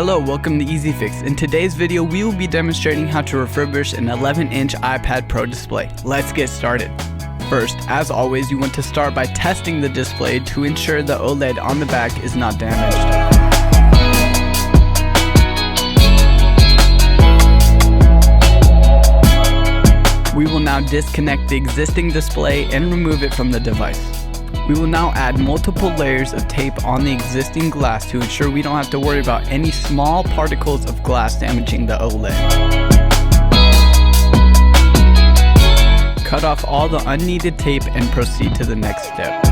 Hello, welcome to Easy Fix. In today's video, we will be demonstrating how to refurbish an 11-inch iPad Pro display. Let's get started. First, as always, you want to start by testing the display to ensure the OLED on the back is not damaged. We will now disconnect the existing display and remove it from the device. We will now add multiple layers of tape on the existing glass to ensure we don't have to worry about any small particles of glass damaging the OLED. Cut off all the unneeded tape and proceed to the next step.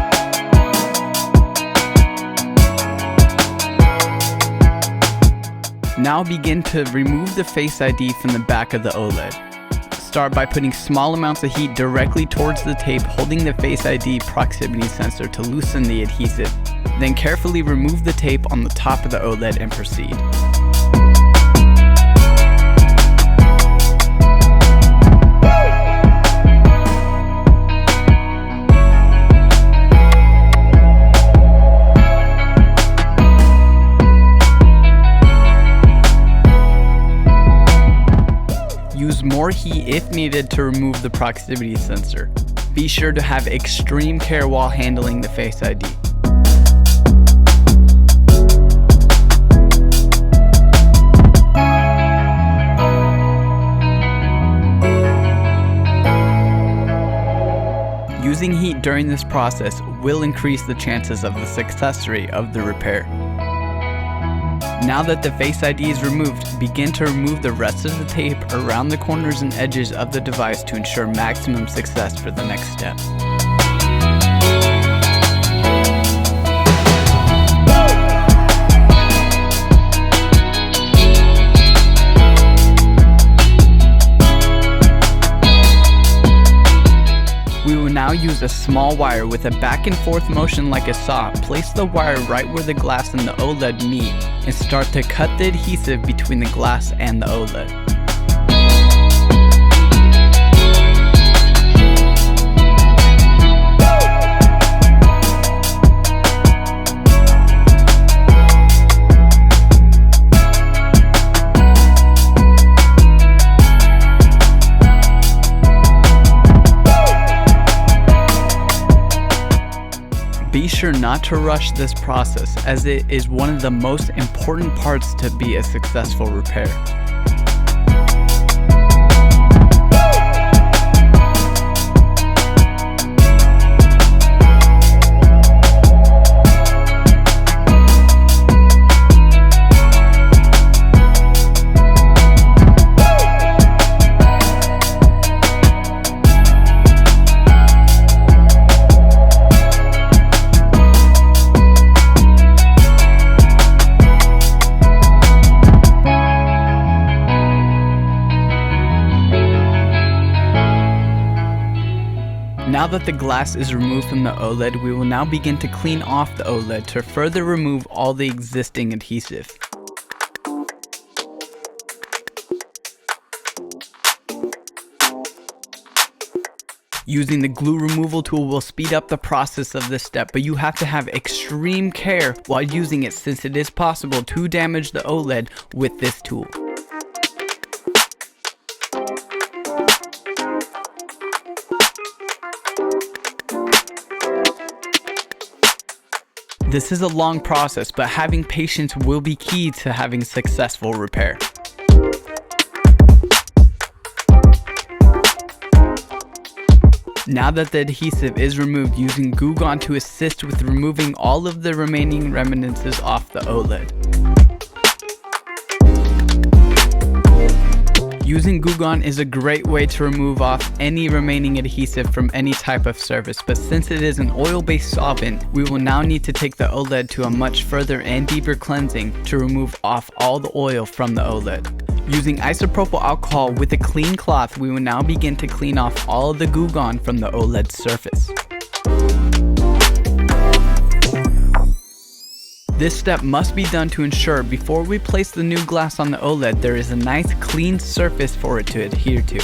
Now begin to remove the Face ID from the back of the OLED. Start by putting small amounts of heat directly towards the tape holding the Face ID proximity sensor to loosen the adhesive. Then carefully remove the tape on the top of the OLED and proceed. Use more heat if needed to remove the proximity sensor. Be sure to have extreme care while handling the Face ID. Using heat during this process will increase the chances of the success rate of the repair. Now that the Face ID is removed, begin to remove the rest of the tape around the corners and edges of the device to ensure maximum success for the next step. We will now use a small wire with a back and forth motion like a saw. Place the wire right where the glass and the OLED meet and start to cut the adhesive between the glass and the OLED. Be sure not to rush this process, as it is one of the most important parts to be a successful repair. Now that the glass is removed from the OLED, we will now begin to clean off the OLED to further remove all the existing adhesive. Using the glue removal tool will speed up the process of this step, but you have to have extreme care while using it since it is possible to damage the OLED with this tool. This is a long process, but having patience will be key to having successful repair. Now that the adhesive is removed, using Goo Gone to assist with removing all of the remaining remnants off the OLED. Using Goo Gone is a great way to remove off any remaining adhesive from any type of surface, but since it is an oil-based solvent, we will now need to take the OLED to a much further and deeper cleansing to remove off all the oil from the OLED. Using isopropyl alcohol with a clean cloth, we will now begin to clean off all of the Goo Gone from the OLED surface. This step must be done to ensure before we place the new glass on the OLED there is a nice clean surface for it to adhere to.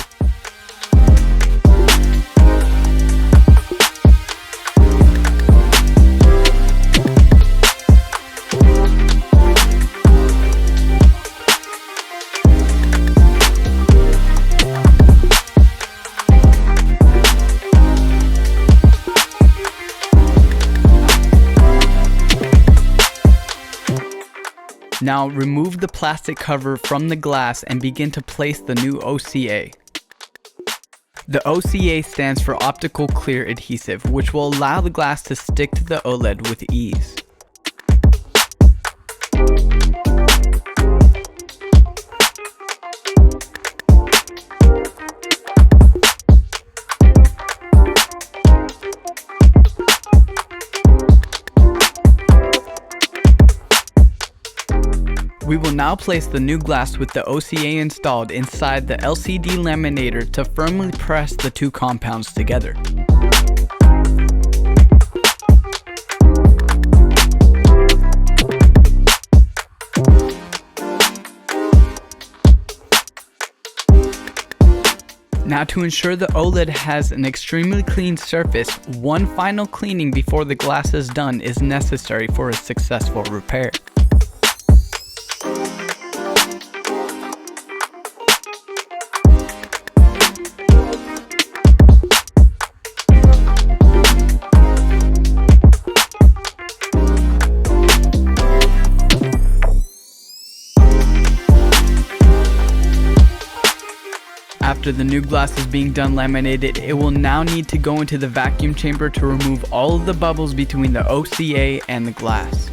Now remove the plastic cover from the glass and begin to place the new OCA. The OCA stands for Optical Clear Adhesive, which will allow the glass to stick to the OLED with ease. We will now place the new glass with the OCA installed inside the LCD laminator to firmly press the two compounds together. Now, to ensure the OLED has an extremely clean surface, one final cleaning before the glass is done is necessary for a successful repair. After the new glass is being done laminated, it will now need to go into the vacuum chamber to remove all of the bubbles between the OCA and the glass.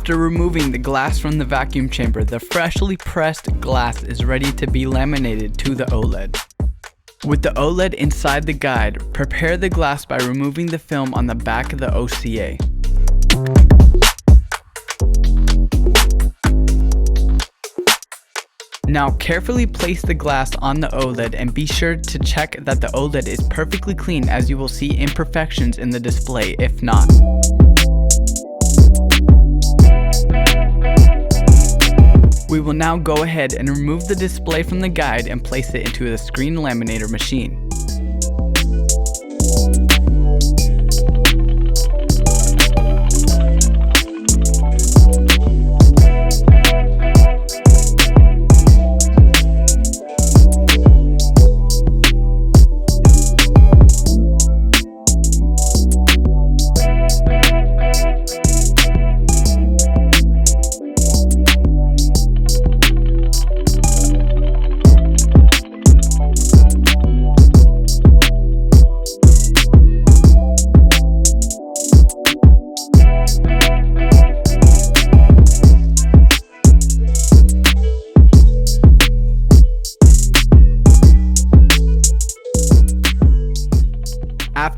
After removing the glass from the vacuum chamber, the freshly pressed glass is ready to be laminated to the OLED. With the OLED inside the guide, prepare the glass by removing the film on the back of the OCA. Now carefully place the glass on the OLED and be sure to check that the OLED is perfectly clean, as you will see imperfections in the display if not. We will now go ahead and remove the display from the guide and place it into the screen laminator machine.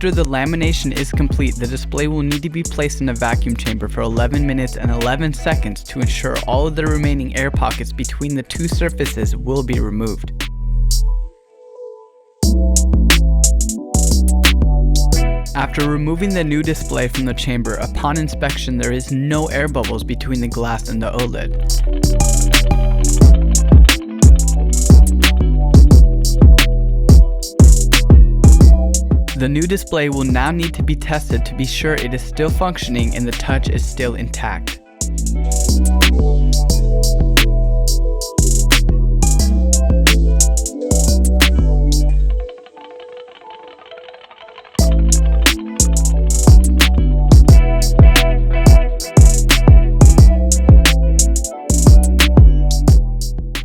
After the lamination is complete, the display will need to be placed in a vacuum chamber for 11 minutes and 11 seconds to ensure all of the remaining air pockets between the two surfaces will be removed. After removing the new display from the chamber, upon inspection there is no air bubbles between the glass and the OLED. The new display will now need to be tested to be sure it is still functioning and the touch is still intact.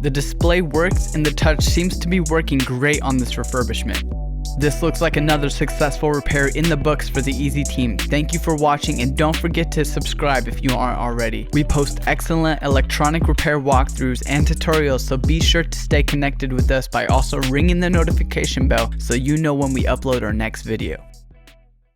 The display works and the touch seems to be working great on this refurbishment. This looks like another successful repair in the books for the Easy team. Thank you for watching and don't forget to subscribe if you aren't already. We post excellent electronic repair walkthroughs and tutorials, so be sure to stay connected with us by also ringing the notification bell so you know when we upload our next video.